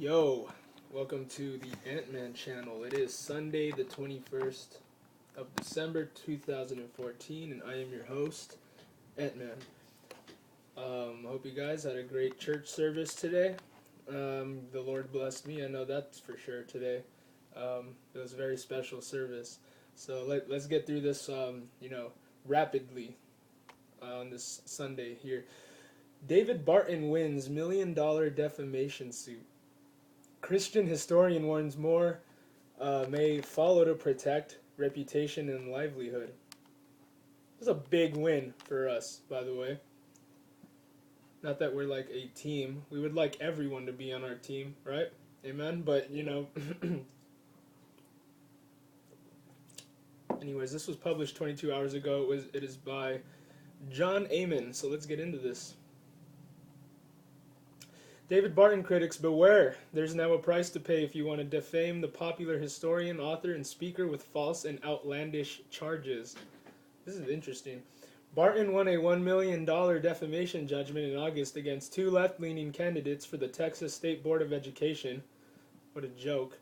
Yo, welcome to the Ant-Man channel. It is Sunday the 21st of December 2014 and I am your host, Ant-Man. Hope you guys had a great church service today. The Lord blessed me, I know that's for sure today. It was a very special service. So let's get through this, rapidly on this Sunday here. David Barton wins $1 million defamation suit. Christian historian warns more may follow to protect reputation and livelihood. This is a big win for us, by the way. Not that we're like a team. We would like everyone to be on our team, right? Amen? But, anyways, this was published 22 hours ago. It is by John Amen. So let's get into this. David Barton critics, beware. There's now a price to pay if you want to defame the popular historian, author, and speaker with false and outlandish charges. This is interesting. Barton won a $1 million defamation judgment in August against two left-leaning candidates for the Texas State Board of Education. What a joke.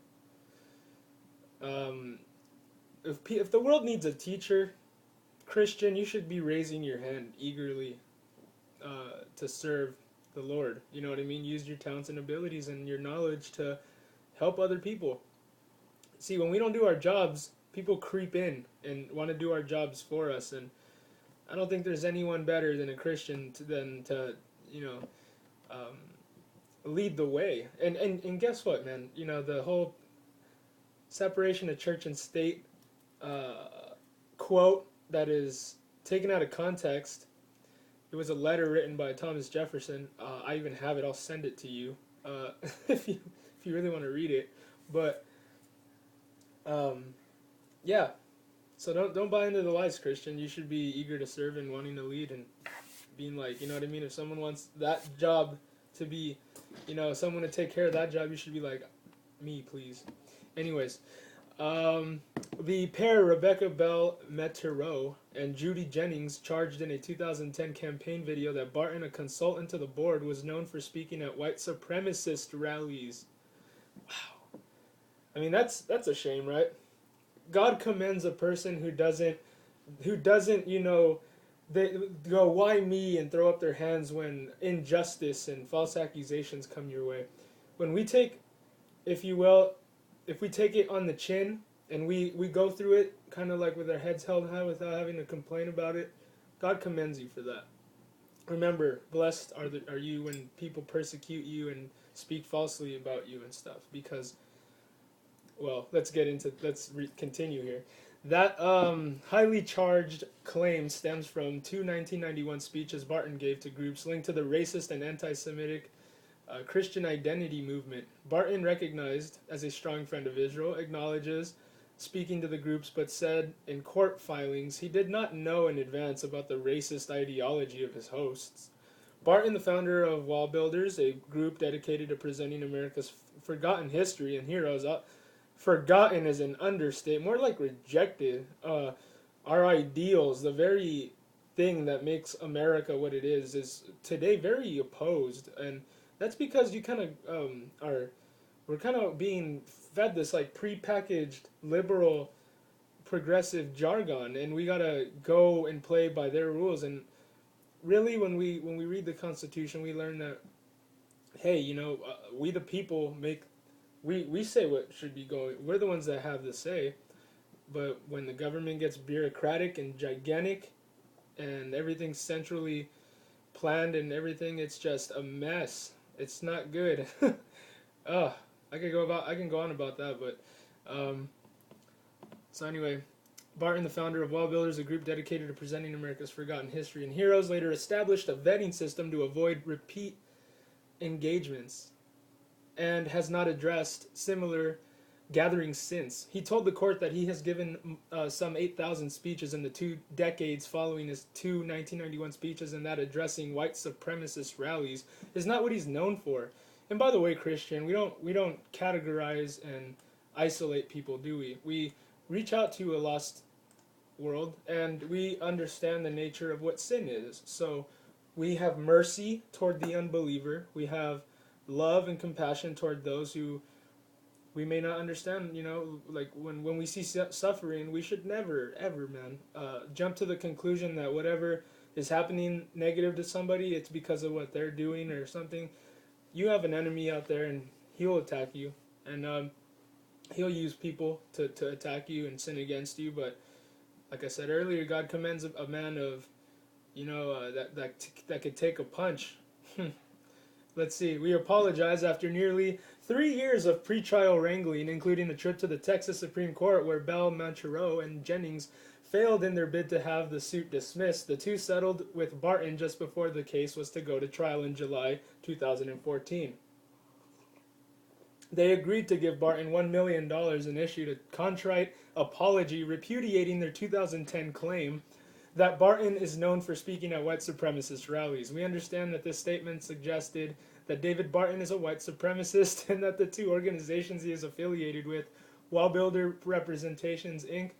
If the world needs a teacher, Christian, you should be raising your hand eagerly to serve the Lord. You know what I mean? Use your talents and abilities and your knowledge to help other people. See, when we don't do our jobs, people creep in and want to do our jobs for us, and I don't think there's anyone better than a Christian to lead the way. And guess what, man? You know, the whole separation of church and state quote that is taken out of context. It was a letter written by Thomas Jefferson. I even have it. I'll send it to you if you really want to read it. But yeah. So don't buy into the lies, Christian. You should be eager to serve and wanting to lead and being like, you know what I mean. If someone wants that job to be, someone to take care of that job, you should be like, me, please. Anyways. The pair, Rebecca Bell Metero and Judy Jennings, charged in a 2010 campaign video that Barton, a consultant to the board, was known for speaking at white supremacist rallies. Wow. I mean, that's a shame, right? God commends a person who doesn't, they go, why me, and throw up their hands when injustice and false accusations come your way. When we take, if we take it on the chin and we go through it kind of like with our heads held high without having to complain about it, God commends you for that. Remember, blessed are you when people persecute you and speak falsely about you and stuff, because, well, let's continue here. That highly charged claim stems from two 1991 speeches Barton gave to groups linked to the racist and anti-Semitic Christian identity movement. Barton, recognized as a strong friend of Israel, acknowledges speaking to the groups, but said in court filings he did not know in advance about the racist ideology of his hosts. Barton, the founder of Wall Builders, a group dedicated to presenting America's forgotten history and heroes. Forgotten is an understatement, more like rejected. Our ideals, the very thing that makes America what it is today very opposed, and that's because you kind of we're kind of being fed this like prepackaged liberal progressive jargon, and we gotta go and play by their rules. And really, when we read the Constitution, we learn that, hey, we the people we say what should be going. We're the ones that have the say. But when the government gets bureaucratic and gigantic, and everything's centrally planned and everything, it's just a mess. It's not good. I can go on about that, but so anyway, Barton, the founder of Wall Builders, a group dedicated to presenting America's forgotten history and heroes, later established a vetting system to avoid repeat engagements, and has not addressed similar gatherings since. He told the court that he has given some 8,000 speeches in the 2 decades following his two 1991 speeches, and that addressing white supremacist rallies is not what he's known for. And by the way, Christian, we don't categorize and isolate people, do we? We reach out to a lost world, and we understand the nature of what sin is. So we have mercy toward the unbeliever. We have love and compassion toward those who we may not understand. Like when we see suffering, we should never ever, man, jump to the conclusion that whatever is happening negative to somebody, it's because of what they're doing or something. You have an enemy out there, and he'll attack you, and he'll use people to attack you and sin against you. But like I said earlier, God commends a man of, that could take a punch. Let's see. We apologize after nearly 3 years of pretrial wrangling, including a trip to the Texas Supreme Court where Bell, Manchero, and Jennings failed in their bid to have the suit dismissed. The two settled with Barton just before the case was to go to trial in July 2014. They agreed to give Barton $1 million and issued a contrite apology repudiating their 2010 claim that Barton is known for speaking at white supremacist rallies. We understand that this statement suggested that David Barton is a white supremacist and that the two organizations he is affiliated with, Wall Builder Representations Inc.,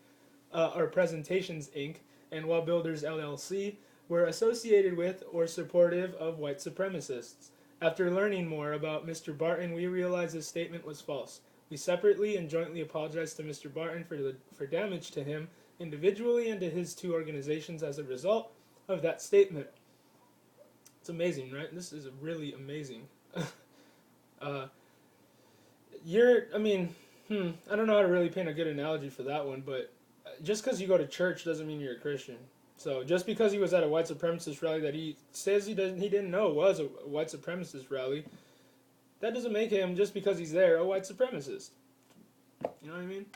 Presentations Inc., and Wall Builders LLC, were associated with or supportive of white supremacists. After learning more about Mr. Barton, we realized his statement was false. We separately and jointly apologize to Mr. Barton for damage to him individually and to his two organizations as a result of that statement. It's amazing, right? This is really amazing. I don't know how to really paint a good analogy for that one, but just because you go to church doesn't mean you're a Christian. So just because he was at a white supremacist rally that he says he didn't know was a white supremacist rally, that doesn't make him, just because he's there, a white supremacist. You know what I mean?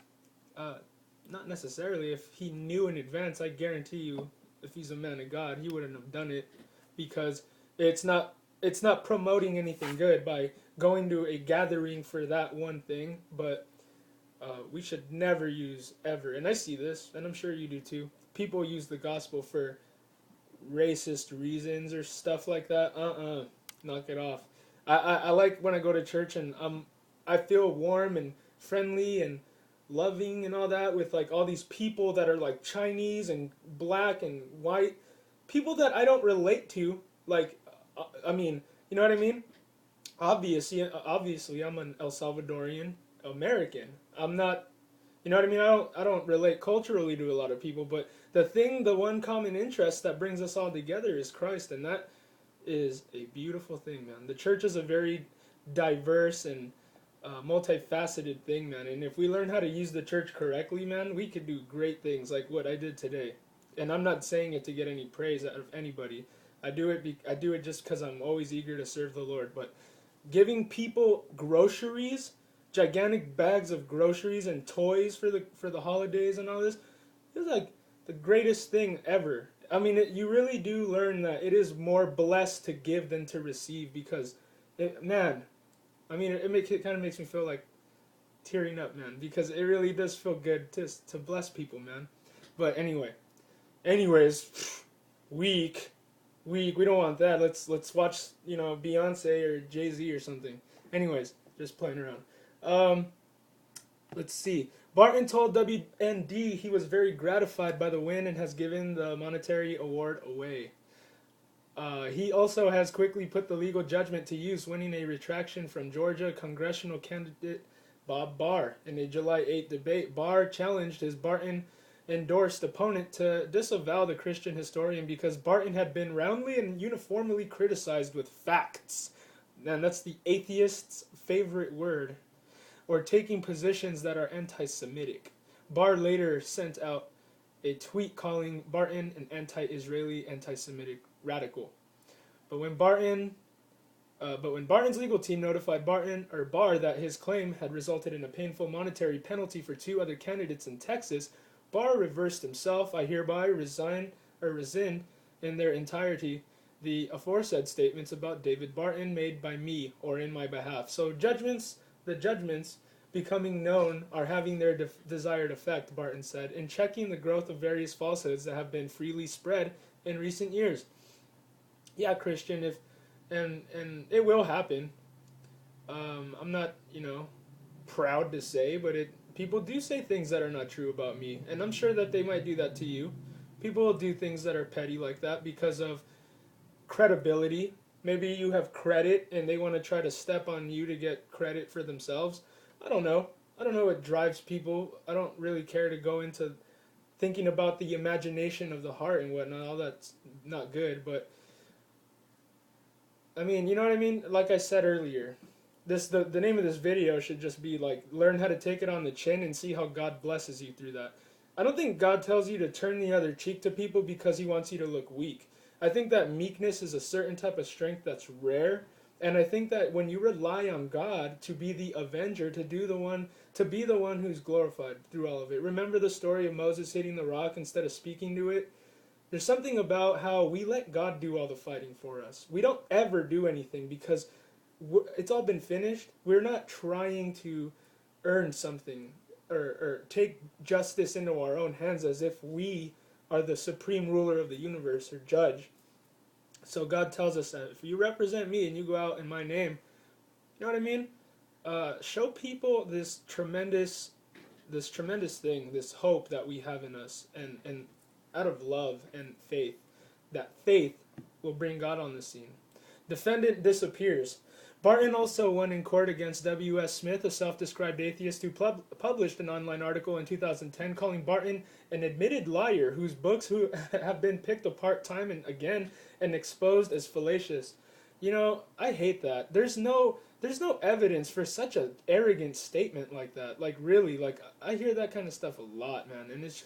Not necessarily. If he knew in advance, I guarantee you, if he's a man of God, he wouldn't have done it, because it's not promoting anything good by going to a gathering for that one thing. But we should never use ever, and I see this, and I'm sure you do too. People use the gospel for racist reasons or stuff like that. Knock it off. I like when I go to church and I feel warm and friendly and loving and all that with like all these people that are like Chinese and black and white, people that I don't relate to. Like, you know what I mean? Obviously, I'm an El Salvadorian American. I'm not, you know what I mean? I don't relate culturally to a lot of people, but the one common interest that brings us all together is Christ, and that is a beautiful thing, man. The church is a very diverse and multifaceted thing, man. And if we learn how to use the church correctly, man, we could do great things like what I did today. And I'm not saying it to get any praise out of anybody. I do it just because I'm always eager to serve the Lord. But giving people groceries, gigantic bags of groceries and toys for the holidays and all this, is like the greatest thing ever. I mean, you really do learn that it is more blessed to give than to receive, because, it kind of makes me feel like tearing up, man, because it really does feel good to bless people, man. But anyways, weak. We don't want that. Let's watch, Beyonce or Jay-Z or something. Anyways, just playing around. Let's see. Barton told WND he was very gratified by the win and has given the monetary award away. He also has quickly put the legal judgment to use, winning a retraction from Georgia congressional candidate Bob Barr. In a July 8 debate, Barr challenged his Barton-endorsed opponent to disavow the Christian historian because Barton had been roundly and uniformly criticized with facts. And that's the atheist's favorite word. Or taking positions that are anti-Semitic. Barr later sent out a tweet calling Barton an anti-Israeli, anti-Semitic radical. But when Barton's legal team notified Barr that his claim had resulted in a painful monetary penalty for two other candidates in Texas, Barr reversed himself. I hereby rescind in their entirety the aforesaid statements about David Barton made by me or in my behalf. So the judgments becoming known are having their desired effect, Barton said, in checking the growth of various falsehoods that have been freely spread in recent years. Yeah, Christian, and it will happen. I'm not, proud to say, but people do say things that are not true about me, and I'm sure that they might do that to you. People will do things that are petty like that because of credibility. Maybe you have credit and they want to try to step on you to get credit for themselves. I don't know. I don't know what drives people. I don't really care to go into thinking about the imagination of the heart and whatnot. All that's not good. But I mean, you know what I mean? Like I said earlier, the name of this video should just be like, learn how to take it on the chin and see how God blesses you through that. I don't think God tells you to turn the other cheek to people because he wants you to look weak. I think that meekness is a certain type of strength that's rare, and I think that when you rely on God to be the avenger, to be the one who's glorified through all of it. Remember the story of Moses hitting the rock instead of speaking to it? There's something about how we let God do all the fighting for us. We don't ever do anything because it's all been finished. We're not trying to earn something or take justice into our own hands as if we are the supreme ruler of the universe or judge. So God tells us that if you represent me and you go out in my name, you know what I mean? Show people this tremendous thing, this hope that we have in us, and out of love and faith, that faith will bring God on the scene. Defendant disappears. Barton also won in court against W.S. Smith, a self-described atheist who published an online article in 2010 calling Barton an admitted liar whose books have been picked apart time and again and exposed as fallacious. You know, I hate that. There's no evidence for such an arrogant statement like that. Like really, like I hear that kind of stuff a lot, man, and it's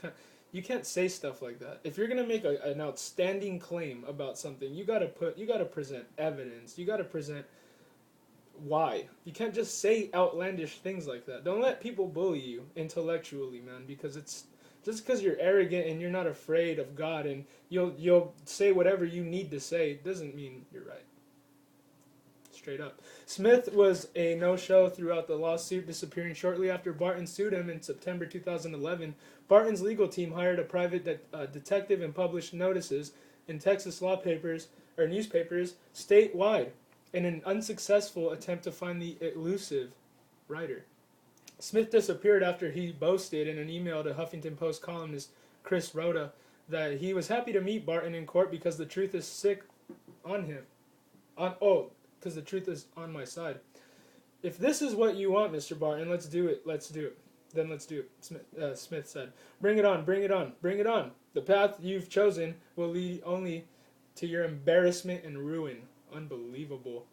you can't say stuff like that. If you're gonna make an outstanding claim about something, you gotta present evidence. You gotta present why. You can't just say outlandish things like that. Don't let people bully you intellectually, man, because it's just because you're arrogant and you're not afraid of God and you'll say whatever you need to say doesn't mean you're right. Straight up. Smith was a no-show throughout the lawsuit, disappearing shortly after Barton sued him in September 2011. Barton's legal team hired a private detective and published notices in Texas newspapers statewide in an unsuccessful attempt to find the elusive writer. Smith disappeared after he boasted in an email to Huffington Post columnist Chris Rhoda that he was happy to meet Barton in court because the truth is sick on him. Because the truth is on my side. If this is what you want, Mr. Barton, let's do it. Let's do it. Then let's do it, Smith said. Bring it on, bring it on, bring it on. The path you've chosen will lead only to your embarrassment and ruin. Unbelievable.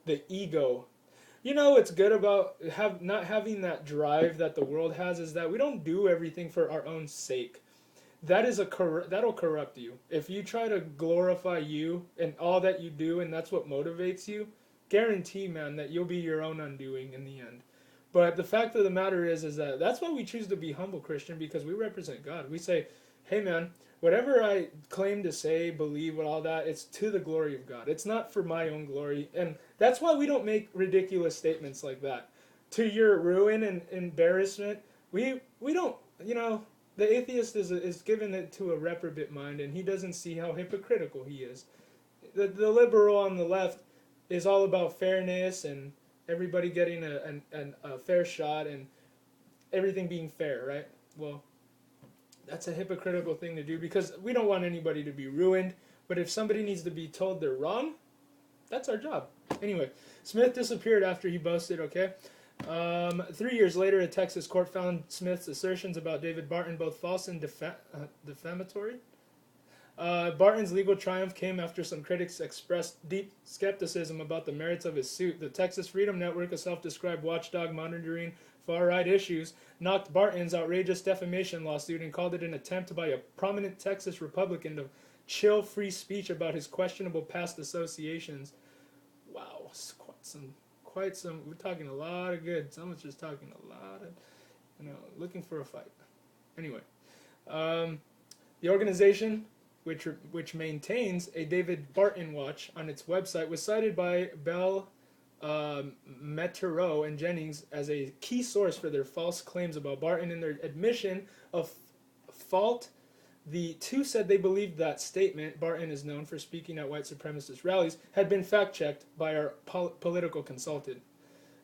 The ego. You know what's good about not having that drive that the world has is that we don't do everything for our own sake. That'll corrupt you. If you try to glorify you and all that you do and that's what motivates you, guarantee, man, that you'll be your own undoing in the end. But the fact of the matter is that that's why we choose to be humble Christian, because we represent God. We say, hey man, whatever I claim to say, believe, and all that, it's to the glory of God. It's not for my own glory. And that's why we don't make ridiculous statements like that. To your ruin and embarrassment, we don't, you know, the atheist is given it to a reprobate mind, and he doesn't see how hypocritical he is. The liberal on the left is all about fairness and everybody getting a fair shot and everything being fair, right? Well, that's a hypocritical thing to do because we don't want anybody to be ruined. But if somebody needs to be told they're wrong, that's our job. Anyway, Smith disappeared after he boasted, okay? 3 years later, a Texas court found Smith's assertions about David Barton both false and defamatory. Barton's legal triumph came after some critics expressed deep skepticism about the merits of his suit. The Texas Freedom Network, a self-described watchdog monitoring far-right issues, knocked Barton's outrageous defamation lawsuit and called it an attempt by a prominent Texas Republican to chill free speech about his questionable past associations. Wow, quite some. We're talking a lot of good. Someone's just talking a lot of, looking for a fight. Anyway, the organization, which maintains a David Barton watch on its website, was cited by Bell, Metero, and Jennings as a key source for their false claims about Barton and their admission of fault. The two said they believed that statement, Barton is known for speaking at white supremacist rallies, had been fact-checked by our political consultant,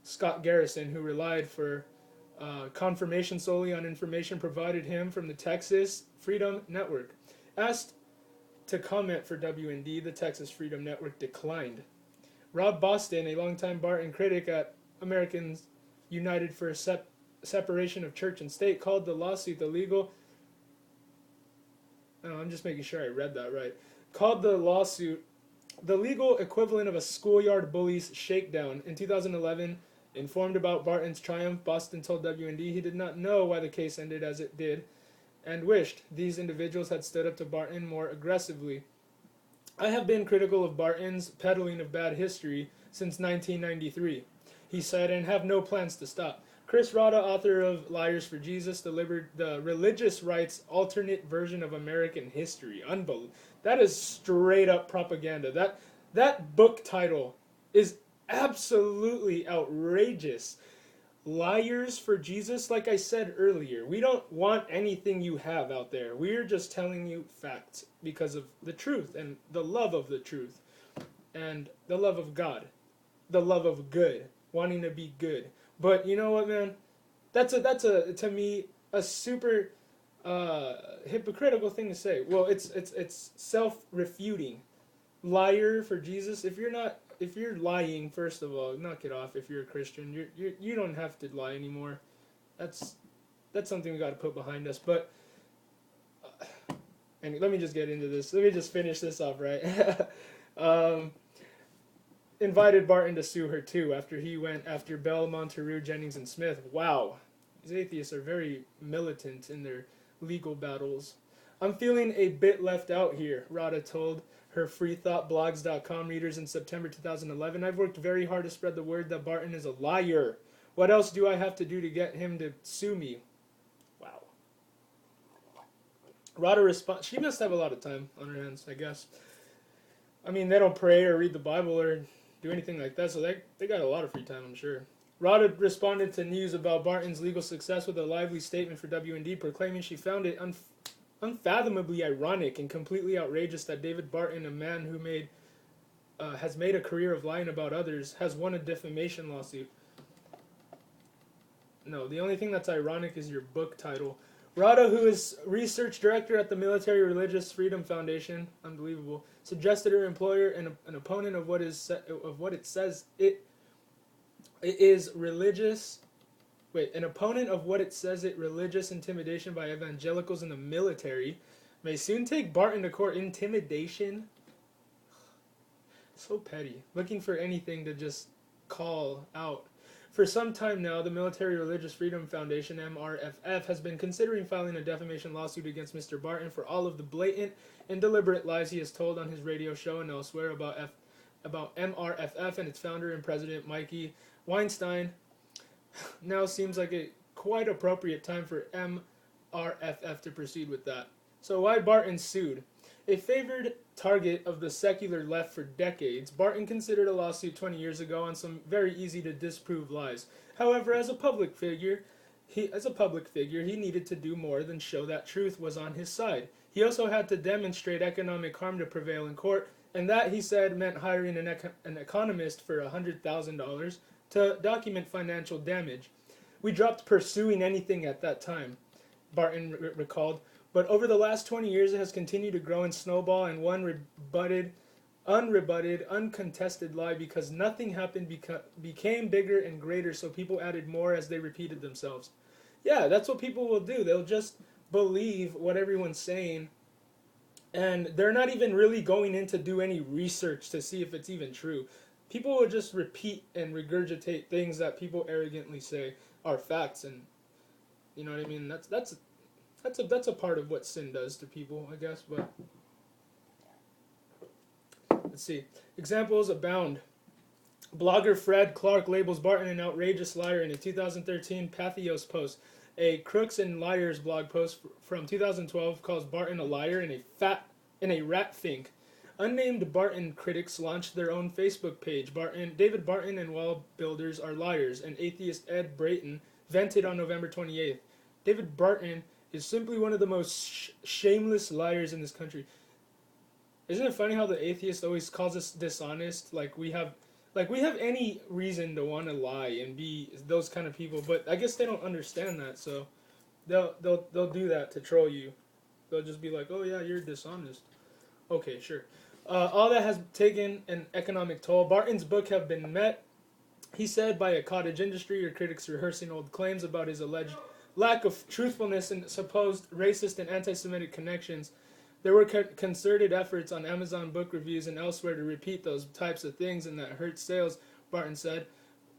Scott Garrison, who relied for confirmation solely on information provided him from the Texas Freedom Network. Asked to comment for WND, the Texas Freedom Network declined. Rob Boston, a longtime Barton critic at Americans United for Separation of Church and State, called the lawsuit the legal. Oh, I'm just making sure I read that right. Called the lawsuit the legal equivalent of a schoolyard bully's shakedown. In 2011, informed about Barton's triumph, Boston told WND he did not know why the case ended as it did and wished these individuals had stood up to Barton more aggressively. I have been critical of Barton's peddling of bad history since 1993, he said, and have no plans to stop. Chris Rada, author of Liars for Jesus, delivered the religious right's alternate version of American history. Unbelievable. That is straight up propaganda. That book title is absolutely outrageous. Liars for Jesus, like I said earlier, we don't want anything you have out there. We're just telling you facts because of the truth and the love of the truth and the love of God, the love of good, wanting to be good. But you know what, man? That's a to me a super hypocritical thing to say. Well, it's self-refuting. Liar for Jesus. If you're lying, first of all, knock it off. If you're a Christian, you don't have to lie anymore. That's something we got to put behind us. But and let me just get into this. Let me just finish this off right. Invited Barton to sue her too after he went after Bell, Monteru, Jennings, and Smith. Wow, these atheists are very militant in their legal battles. I'm feeling a bit left out here, Rada told her freethoughtblogs.com readers in September 2011. I've worked very hard to spread the word that Barton is a liar. What else do I have to do to get him to sue me? Wow. Rada responds. She must have a lot of time on her hands, I guess. I mean, they don't pray or read the Bible or do anything like that, so they got a lot of free time, I'm sure. Rada responded to news about Barton's legal success with a lively statement for WND, proclaiming she found it unfathomably ironic and completely outrageous that David Barton, a man who has made a career of lying about others, has won a defamation lawsuit. No, the only thing that's ironic is your book title. Rada, who is research director at the Military Religious Freedom Foundation, unbelievable, suggested her employer and an opponent of what it says it is religious. Wait, an opponent of what it says it religious intimidation by evangelicals in the military may soon take Barton to court. Intimidation? So petty. Looking for anything to just call out. For some time now, the Military Religious Freedom Foundation, MRFF, has been considering filing a defamation lawsuit against Mr. Barton for all of the blatant and deliberate lies he has told on his radio show and elsewhere about MRFF and its founder and president, Mikey Weinstein. Now seems like a quite appropriate time for MRFF to proceed with that. So why Barton sued? A favored target of the secular left for decades, Barton considered a lawsuit 20 years ago on some very easy to disprove lies. However, as a public figure, he needed to do more than show that truth was on his side. He also had to demonstrate economic harm to prevail in court, and that, he said, meant hiring an economist for $100,000 to document financial damage. We dropped pursuing anything at that time, Barton recalled. But over the last 20 years, it has continued to grow and snowball, and one unrebutted, uncontested lie, because nothing happened, became bigger and greater, so people added more as they repeated themselves. Yeah, that's what people will do. They'll just believe what everyone's saying, and they're not even really going in to do any research to see if it's even true. People will just repeat and regurgitate things that people arrogantly say are facts, and you know what I mean? That's a part of what sin does to people, I guess. But let's see. Examples abound. Blogger Fred Clark labels Barton an outrageous liar in a 2013 Pathos post. A Crooks and Liars blog post from 2012 calls Barton a liar and a rat fink. Unnamed Barton critics launched their own Facebook page. David Barton and wall builders are liars, and atheist Ed Brayton vented on November 28th. David Barton is simply one of the most shameless liars in this country. Isn't it funny how the atheist always calls us dishonest? Like we have any reason to want to lie and be those kind of people, but I guess they don't understand that, so they'll do that to troll you. They'll just be like, "Oh yeah, you're dishonest." Okay, sure. All that has taken an economic toll. Barton's book have been met, he said, by a cottage industry or critics rehearsing old claims about his alleged lack of truthfulness and supposed racist and anti-Semitic connections. There were concerted efforts on Amazon book reviews and elsewhere to repeat those types of things, and that hurt sales, Barton said.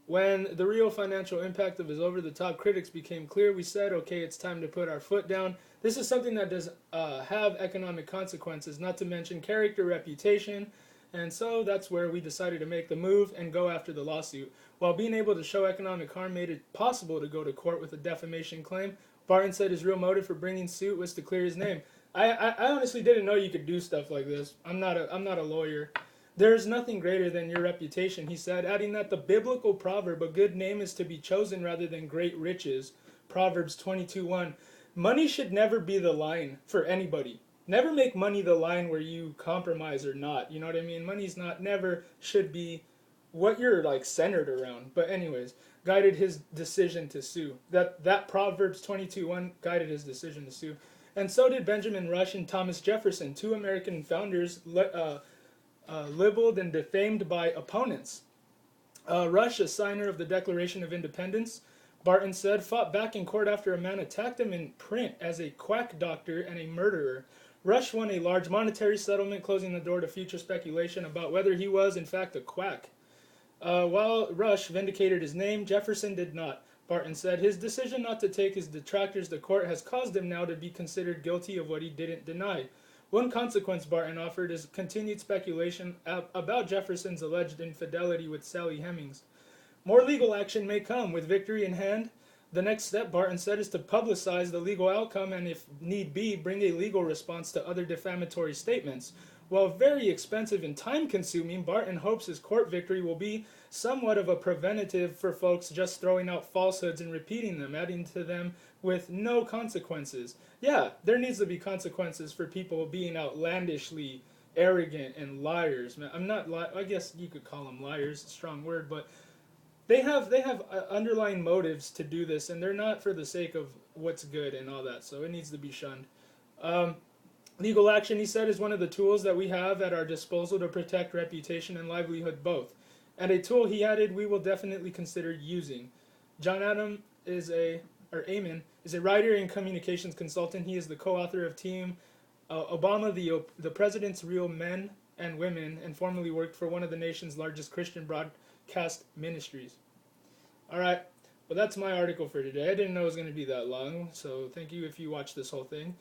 When the real financial impact of his over-the-top critics became clear, we said, okay, it's time to put our foot down. This is something that does have economic consequences, not to mention character, reputation, and so that's where we decided to make the move and go after the lawsuit. While being able to show economic harm made it possible to go to court with a defamation claim, Barton said his real motive for bringing suit was to clear his name. I honestly didn't know you could do stuff like this. I'm not a lawyer. There's nothing greater than your reputation, he said, adding that the biblical proverb, a good name is to be chosen rather than great riches, Proverbs 22:1. Money should never be the line for anybody. Never make money the line where you compromise or not. You know what I mean? Money's never should be what you're like centered around. But anyways, guided his decision to sue. That Proverbs 22:1 guided his decision to sue. And so did Benjamin Rush and Thomas Jefferson, two American founders libeled and defamed by opponents. Rush, a signer of the Declaration of Independence, Barton said, fought back in court after a man attacked him in print as a quack doctor and a murderer. Rush won a large monetary settlement, closing the door to future speculation about whether he was, in fact, a quack. While Rush vindicated his name, Jefferson did not. Barton said his decision not to take his detractors to court has caused him now to be considered guilty of what he didn't deny. One consequence Barton offered is continued speculation about Jefferson's alleged infidelity with Sally Hemings. More legal action may come with victory in hand. The next step, Barton said, is to publicize the legal outcome and, if need be, bring a legal response to other defamatory statements. While very expensive and time-consuming, Barton hopes his court victory will be somewhat of a preventative for folks just throwing out falsehoods and repeating them, adding to them with no consequences. Yeah, there needs to be consequences for people being outlandishly arrogant and liars. I guess you could call them liars, a strong word, but they have underlying motives to do this, and they're not for the sake of what's good and all that, so it needs to be shunned. Legal action, he said, is one of the tools that we have at our disposal to protect reputation and livelihood both, and a tool, he added, we will definitely consider using. John Ammon is a writer and communications consultant. He is the co-author of Team Obama, the President's Real Men and Women, and formerly worked for one of the nation's largest Christian broadcast ministries. All right, well, that's my article for today. I didn't know it was going to be that long, so thank you if you watched this whole thing.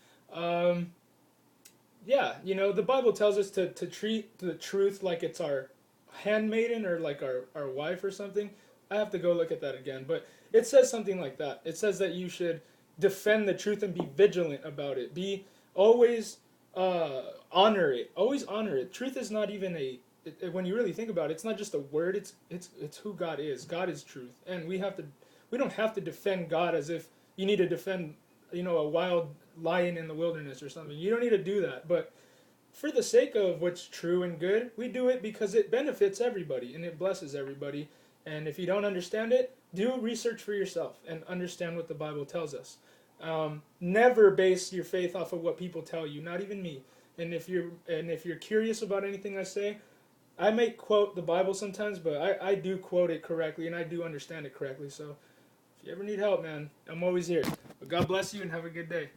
Yeah, the Bible tells us to treat the truth like it's our handmaiden or like our wife or something. I have to go look at that again, but it says something like that. It says that you should defend the truth and be vigilant about it. Be always honor it. Always honor it. Truth is not even when you really think about it, it's not just a word. It's who God is. God is truth, and we don't have to defend God as if you need to defend a wild lion in the wilderness or something. You don't need to do that, but for the sake of what's true and good, we do it because it benefits everybody and it blesses everybody. And if you don't understand it, do research for yourself and understand what the Bible tells us. Never base your faith off of what people tell you, not even me. And if you're curious about anything I say, I may quote the Bible sometimes, but I do quote it correctly and I do understand it correctly. So if you ever need help, man, I'm always here. But God bless you and have a good day.